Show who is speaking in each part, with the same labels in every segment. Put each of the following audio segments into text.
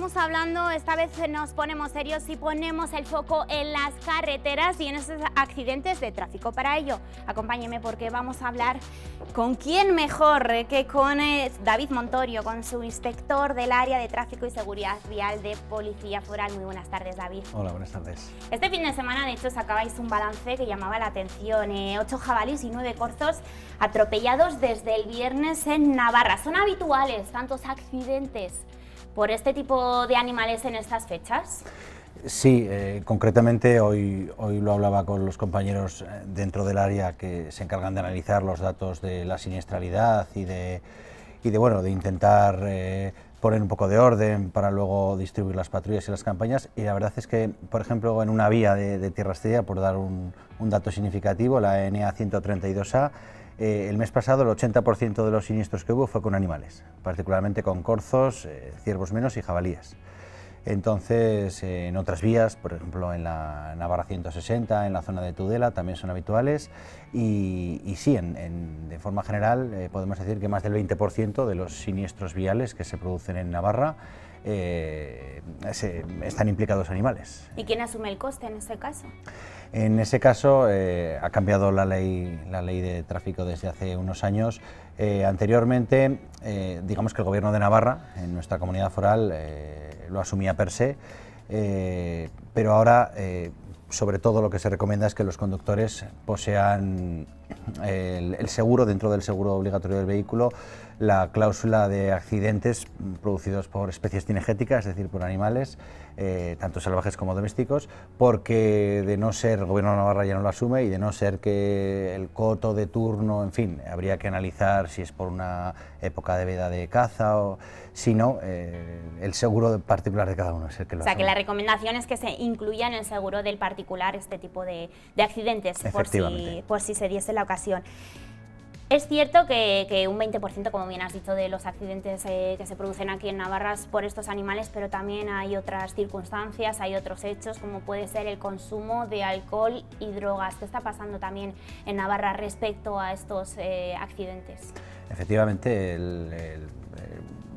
Speaker 1: estamos hablando, esta vez nos ponemos serios y ponemos el foco en las carreteras y en esos accidentes de tráfico. Para ello, acompáñeme porque vamos a hablar con quién mejor que con David Montorio, con su inspector del área de tráfico y seguridad vial de Policía Foral. Muy buenas tardes, David.
Speaker 2: Hola, buenas tardes.
Speaker 1: Este fin de semana, de hecho, sacabais un balance que llamaba la atención. 8 jabalíes y 9 corzos atropellados desde el viernes en Navarra. ¿Son habituales tantos accidentes por este tipo de animales en estas fechas?
Speaker 2: Sí, concretamente hoy lo hablaba con los compañeros dentro del área que se encargan de analizar los datos de la siniestralidad y de intentar poner un poco de orden para luego distribuir las patrullas y las campañas. Y la verdad es que, por ejemplo, en una vía de Tierra Estrella, por dar un dato significativo, la NA 132A, el mes pasado el 80% de los siniestros que hubo fue con animales, particularmente con corzos, ciervos menos y jabalíes. Entonces, en otras vías, por ejemplo en la Navarra 160, en la zona de Tudela, también son habituales y sí, de forma general podemos decir que más del 20% de los siniestros viales que se producen en Navarra están implicados animales.
Speaker 1: ¿Y quién asume el coste en este caso?
Speaker 2: En ese caso ha cambiado la ley de tráfico desde hace unos años. Anteriormente, digamos que el Gobierno de Navarra, en nuestra comunidad foral, lo asumía per se, pero ahora sobre todo lo que se recomienda es que los conductores posean el seguro, dentro del seguro obligatorio del vehículo, la cláusula de accidentes producidos por especies cinegéticas, es decir, por animales, tanto salvajes como domésticos, porque de no ser, el Gobierno de Navarra ya no lo asume, y de no ser que el coto de turno, en fin, habría que analizar si es por una época de veda de caza o si no, el seguro particular de cada uno es el que lo asume.
Speaker 1: O sea, que la recomendación es que se incluya en el seguro del particular este tipo de accidentes, por si se diese la ocasión. Es cierto que un 20%, como bien has dicho, de los accidentes que se producen aquí en Navarra es por estos animales, pero también hay otras circunstancias, hay otros hechos, como puede ser el consumo de alcohol y drogas. ¿Qué está pasando también en Navarra respecto a estos accidentes?
Speaker 2: Efectivamente,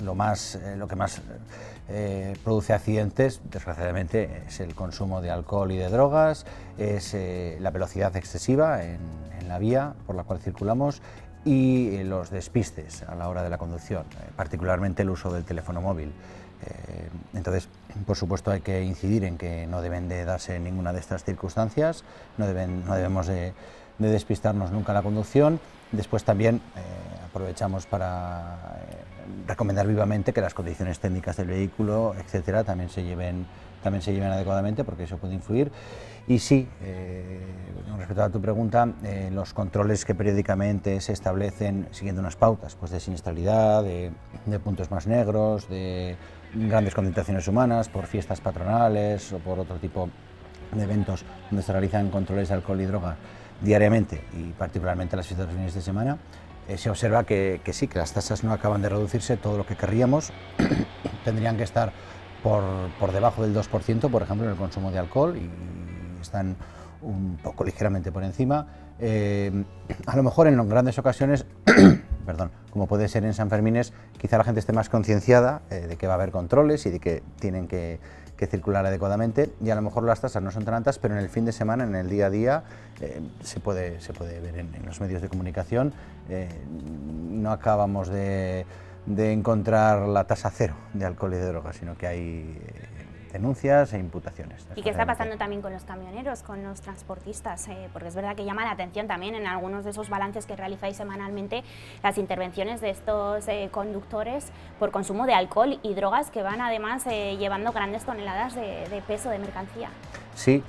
Speaker 2: lo que más produce accidentes, desgraciadamente, es el consumo de alcohol y de drogas, es la velocidad excesiva en la vía por la cual circulamos y los despistes a la hora de la conducción, particularmente el uso del teléfono móvil. Entonces, por supuesto, hay que incidir en que no deben de darse ninguna de estas circunstancias, no debemos de despistarnos nunca en la conducción. Después también aprovechamos para recomendar vivamente que las condiciones técnicas del vehículo, etcétera, también se lleven adecuadamente, porque eso puede influir. Y sí, con respecto a tu pregunta, los controles que periódicamente se establecen siguiendo unas pautas, pues de siniestralidad, de puntos más negros, de grandes concentraciones humanas, por fiestas patronales o por otro tipo de eventos donde se realizan controles de alcohol y droga diariamente, y particularmente las fiestas de fines de semana, se observa que sí, que las tasas no acaban de reducirse todo lo que querríamos. Tendrían que estar por debajo del 2%, por ejemplo, en el consumo de alcohol, y están un poco ligeramente por encima. A lo mejor en grandes ocasiones, perdón, como puede ser en San Fermines, quizá la gente esté más concienciada de que va a haber controles y de que tienen que circular adecuadamente, y a lo mejor las tasas no son tan altas, pero en el fin de semana, en el día a día, se puede ver en los medios de comunicación, no acabamos de encontrar la tasa cero de alcohol y de drogas, sino que hay denuncias e imputaciones.
Speaker 1: ¿Y qué está pasando también con los camioneros, con los transportistas? Porque es verdad que llama la atención también en algunos de esos balances que realizáis semanalmente las intervenciones de estos conductores por consumo de alcohol y drogas, que van además llevando grandes toneladas de peso de mercancía.
Speaker 2: Sí,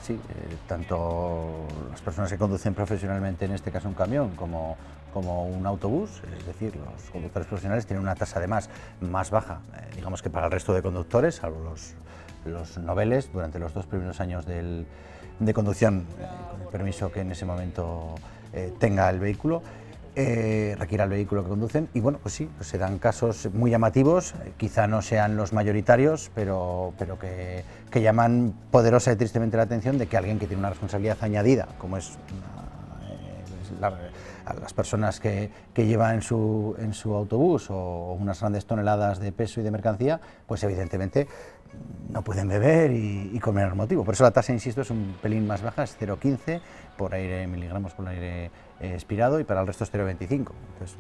Speaker 2: tanto las personas que conducen profesionalmente, en este caso un camión, como un autobús, es decir, los conductores profesionales tienen una tasa además más baja, digamos que para el resto de conductores, salvo los noveles, durante los 2 primeros años de conducción, con el permiso que en ese momento tenga el vehículo, requiera el vehículo que conducen. Y bueno, pues sí, pues se dan casos muy llamativos, quizá no sean los mayoritarios, pero que llaman poderosa y tristemente la atención de que alguien que tiene una responsabilidad añadida, como es a las personas que lleva en su autobús o unas grandes toneladas de peso y de mercancía, pues evidentemente no pueden beber y comer al motivo. Por eso la tasa, insisto, es un pelín más baja, es 0,15 por aire, miligramos por aire expirado, y para el resto es 0,25. Entonces,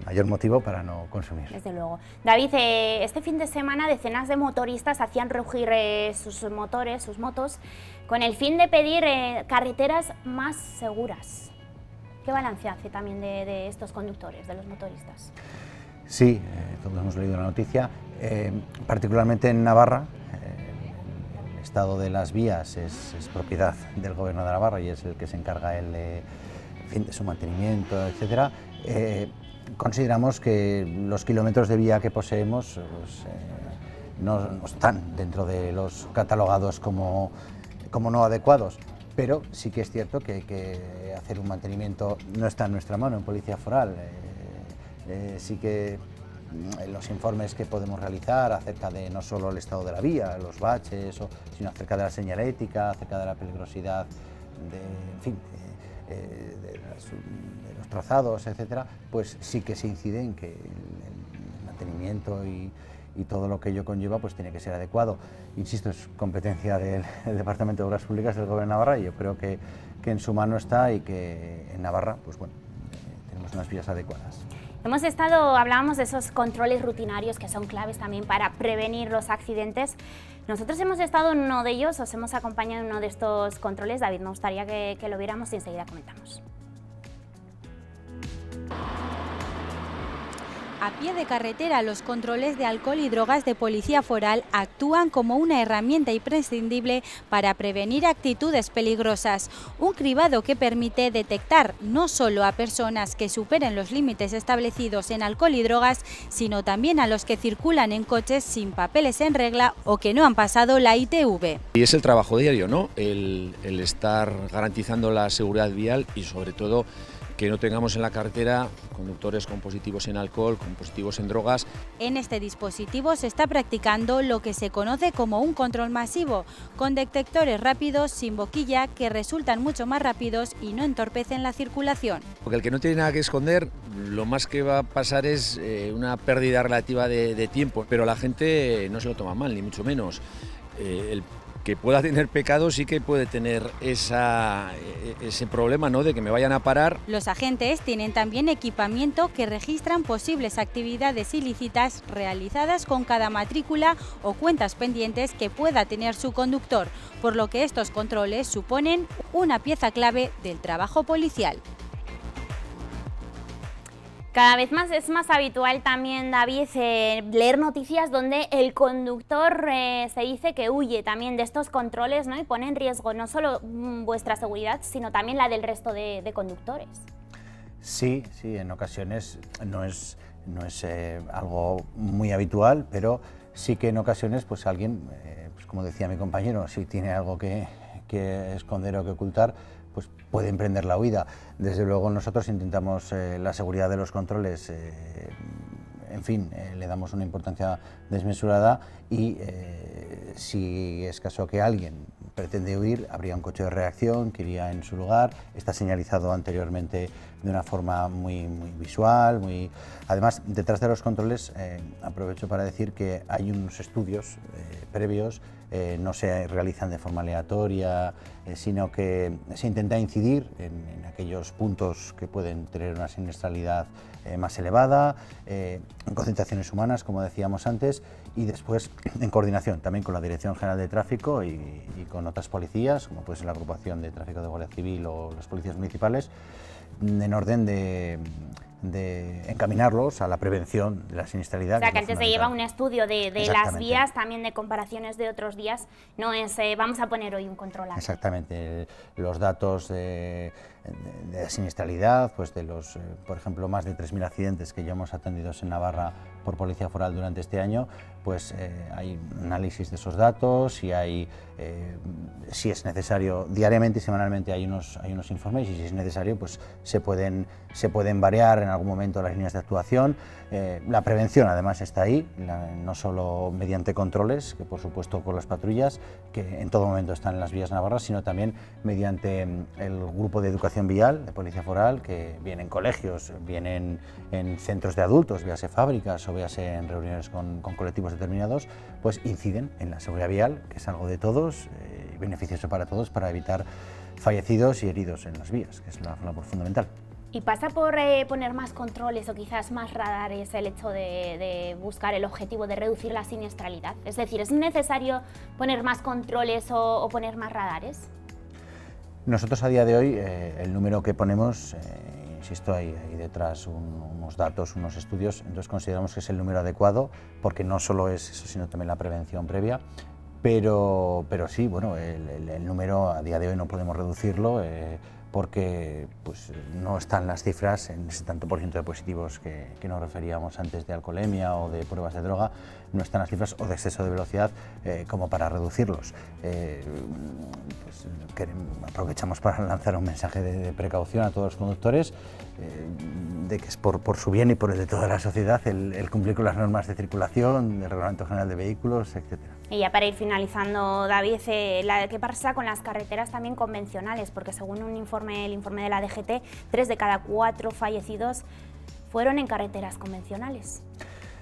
Speaker 2: mayor motivo para no consumir.
Speaker 1: Desde luego. David, este fin de semana decenas de motoristas hacían rugir sus motores, sus motos, con el fin de pedir carreteras más seguras. ¿Qué balance hace también de estos conductores, de los motoristas?
Speaker 2: Sí, todos hemos leído la noticia. Particularmente en Navarra, el estado de las vías es propiedad del Gobierno de Navarra y es el que se encarga de su mantenimiento, etcétera. Consideramos que los kilómetros de vía que poseemos pues, no están dentro de los catalogados como no adecuados, pero sí que es cierto que hay que hacer un mantenimiento, no está en nuestra mano en Policía Foral. Sí que los informes que podemos realizar acerca de no solo el estado de la vía, los baches, sino acerca de la señalética, acerca de la peligrosidad, de los trazados, etcétera, pues sí que se incide en que el mantenimiento y todo lo que ello conlleva pues tiene que ser adecuado. Insisto, es competencia del Departamento de Obras Públicas del Gobierno de Navarra, y yo creo que en su mano está, y que en Navarra pues bueno, tenemos unas vías adecuadas.
Speaker 1: Hablábamos de esos controles rutinarios que son claves también para prevenir los accidentes. Nosotros hemos estado en uno de ellos, os hemos acompañado en uno de estos controles. David, me gustaría que lo viéramos y enseguida comentamos.
Speaker 3: A pie de carretera, los controles de alcohol y drogas de Policía Foral actúan como una herramienta imprescindible para prevenir actitudes peligrosas. Un cribado que permite detectar no solo a personas que superen los límites establecidos en alcohol y drogas, sino también a los que circulan en coches sin papeles en regla o que no han pasado la ITV.
Speaker 4: Y es el trabajo diario, ¿no? El estar garantizando la seguridad vial y sobre todo que no tengamos en la carretera conductores con positivos en alcohol, con positivos en drogas.
Speaker 3: En este dispositivo se está practicando lo que se conoce como un control masivo, con detectores rápidos sin boquilla que resultan mucho más rápidos y no entorpecen la circulación.
Speaker 4: Porque el que no tiene nada que esconder, lo más que va a pasar es una pérdida relativa de tiempo, pero la gente no se lo toma mal, ni mucho menos. El que pueda tener pecado sí que puede tener ese problema, ¿no?, de que me vayan a parar.
Speaker 3: Los agentes tienen también equipamiento que registran posibles actividades ilícitas realizadas con cada matrícula o cuentas pendientes que pueda tener su conductor, por lo que estos controles suponen una pieza clave del trabajo policial.
Speaker 1: Cada vez más es más habitual también, David, leer noticias donde el conductor se dice que huye también de estos controles, ¿no?, y pone en riesgo no solo vuestra seguridad, sino también la del resto de conductores.
Speaker 2: Sí, en ocasiones no es algo muy habitual, pero sí que en ocasiones pues alguien, pues como decía mi compañero, si tiene algo que esconder o que ocultar, pues puede emprender la huida. Desde luego nosotros intentamos la seguridad de los controles, le damos una importancia desmesurada, y si es caso que alguien pretende huir, habría un coche de reacción que iría en su lugar. Está señalizado anteriormente de una forma muy visual, Además, detrás de los controles, aprovecho para decir que hay unos estudios previos, no se realizan de forma aleatoria, sino que se intenta incidir en aquellos puntos que pueden tener una siniestralidad más elevada, en concentraciones humanas, como decíamos antes, y después en coordinación también con la Dirección General de Tráfico y con otras policías, como puede ser la Agrupación de Tráfico de Guardia Civil o las policías municipales, en orden de encaminarlos a la prevención de la siniestralidad.
Speaker 1: O sea, que antes se lleva un estudio de las vías, también de comparaciones de otros días, no es vamos a poner hoy un control.
Speaker 2: Exactamente, los datos de siniestralidad, pues de los, por ejemplo, más de 3.000 accidentes que ya hemos atendido en Navarra por Policía Foral durante este año, pues hay un análisis de esos datos y hay, si es necesario, diariamente y semanalmente hay unos informes, y si es necesario, pues se pueden variar en en algún momento las líneas de actuación. La prevención además está ahí, no solo mediante controles, que por supuesto con las patrullas, que en todo momento están en las vías navarras, sino también mediante el grupo de educación vial de Policía Foral, que viene en colegios, vienen en centros de adultos, véase fábricas o véase en reuniones con colectivos determinados, pues inciden en la seguridad vial, que es algo de todos, beneficioso para todos, para evitar fallecidos y heridos en las vías, que es la labor fundamental.
Speaker 1: ¿Y pasa por poner más controles o quizás más radares el hecho de buscar el objetivo de reducir la siniestralidad? Es decir, ¿es necesario poner más controles o poner más radares?
Speaker 2: Nosotros a día de hoy el número que ponemos, insisto, hay detrás unos datos, unos estudios, entonces consideramos que es el número adecuado, porque no solo es eso, sino también la prevención previa. Pero sí, bueno, el número a día de hoy no podemos reducirlo porque pues, no están las cifras en ese tanto por ciento de positivos que nos referíamos antes de alcoholemia o de pruebas de droga, no están las cifras o de exceso de velocidad como para reducirlos. Pues, aprovechamos para lanzar un mensaje de precaución a todos los conductores, de que es por su bien y por el de toda la sociedad el cumplir con las normas de circulación, del Reglamento General de Vehículos, etc.
Speaker 1: Y ya para ir finalizando, David, ¿qué pasa con las carreteras también convencionales? Porque según el informe de la DGT, 3 de cada 4 fallecidos fueron en carreteras convencionales.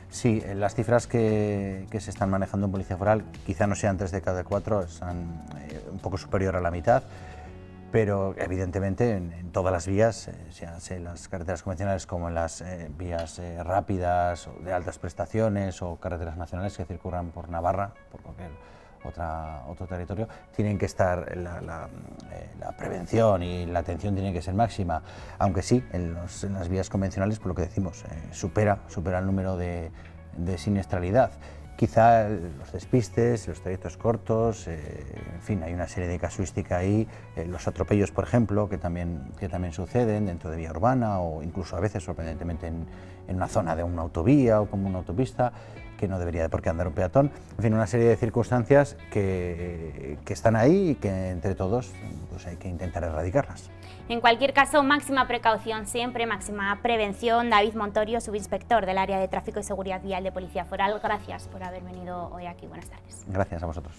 Speaker 2: Sí, las cifras que se están manejando en Policía Foral quizá no sean 3 de cada 4, están un poco superior a la mitad, pero evidentemente en todas las vías, sea en las carreteras convencionales como en las vías rápidas o de altas prestaciones o carreteras nacionales que circulan por Navarra, por cualquier otro territorio, tienen que estar la prevención y la atención tiene que ser máxima, aunque sí, en las vías convencionales, por lo que decimos, supera el número de siniestralidad. Quizá los despistes, los trayectos cortos, en fin, hay una serie de casuística ahí, los atropellos, por ejemplo, que también suceden dentro de vía urbana o incluso a veces, sorprendentemente, en una zona de una autovía o como una autopista, que no debería de por qué andar un peatón. En fin, una serie de circunstancias que están ahí y que entre todos pues hay que intentar erradicarlas.
Speaker 1: En cualquier caso, máxima precaución siempre, máxima prevención. David Montorio, subinspector del Área de Tráfico y Seguridad Vial de Policía Foral, gracias por haber venido hoy aquí. Buenas tardes.
Speaker 2: Gracias a vosotros.